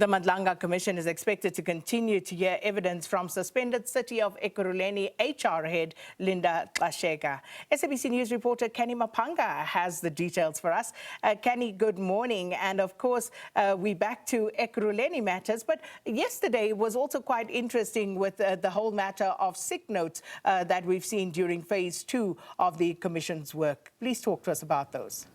The Madlanga Commission is expected to continue to hear evidence from suspended City of Ekurhuleni HR head Gxasheka. SABC News reporter Canny Maphanga has the details for us. Canny, good morning. And of course, we're back to Ekurhuleni matters. But yesterday was also quite interesting with the whole matter of sick notes that we've seen during phase 2 of the Commission's work. Please talk to us about those.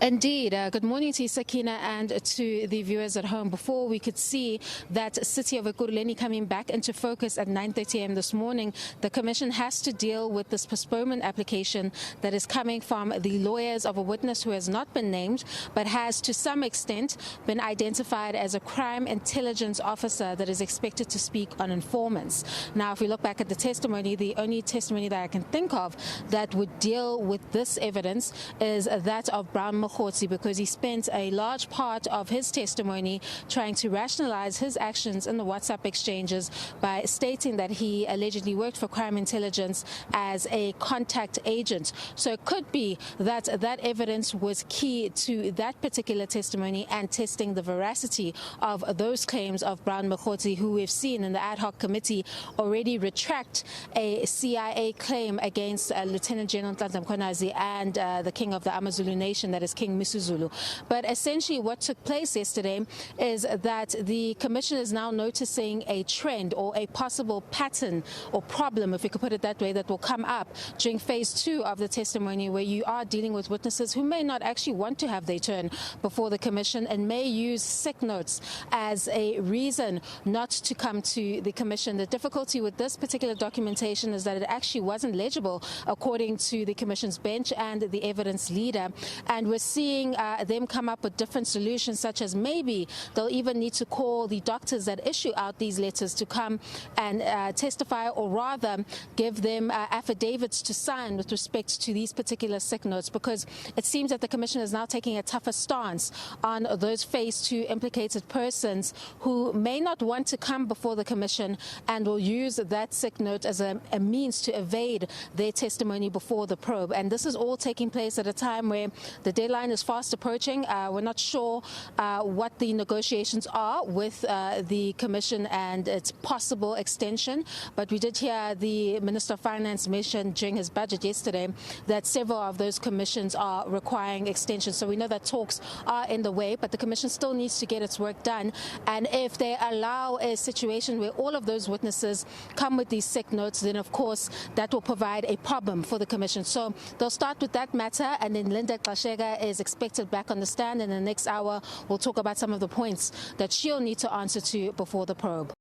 Indeed. Good morning to you, Sakina, and to the viewers at home. Before we could see that City of Ekurhuleni coming back into focus at 9:30 a.m. this morning, the Commission has to deal with this postponement application that is coming from the lawyers of a witness who has not been named, but has to some extent been identified as a crime intelligence officer that is expected to speak on informants. Now, if we look back at the testimony, the only testimony that I can think of that would deal with this evidence is that of Brown because he spent a large part of his testimony trying to rationalize his actions in the WhatsApp exchanges by stating that he allegedly worked for crime intelligence as a contact agent. So it could be that that evidence was key to that particular testimony and testing the veracity of those claims of Brown Mokgotsi, who we've seen in the ad hoc committee already retract a CIA claim against Lieutenant General Madlanga Commission and the King of the Amazulu Nation, that is King Misuzulu. But essentially what took place yesterday is that the Commission is now noticing a trend or a possible pattern or problem, if we could put it that way, that will come up during phase 2 of the testimony, where you are dealing with witnesses who may not actually want to have their turn before the Commission and may use sick notes as a reason not to come to the Commission. The difficulty with this particular documentation is that it actually wasn't legible according to the Commission's bench and the evidence leader, and we're seeing them come up with different solutions, such as maybe they'll even need to call the doctors that issue out these letters to come and testify, or rather give them affidavits to sign with respect to these particular sick notes, because it seems that the Commission is now taking a tougher stance on those phase 2 implicated persons who may not want to come before the Commission and will use that sick note as a means to evade their testimony before the probe. And this is all taking place at a time where the deadline is fast approaching. We're not sure what the negotiations are with the Commission and its possible extension, but we did hear the Minister of Finance mention during his budget yesterday that several of those commissions are requiring extensions. So we know that talks are in the way, but the Commission still needs to get its work done. And if they allow a situation where all of those witnesses come with these sick notes, then of course that will provide a problem for the Commission. So they'll start with that matter, and then Gxasheka is expected back on the stand in the next hour. We'll talk about some of the points that she'll need to answer to before the probe.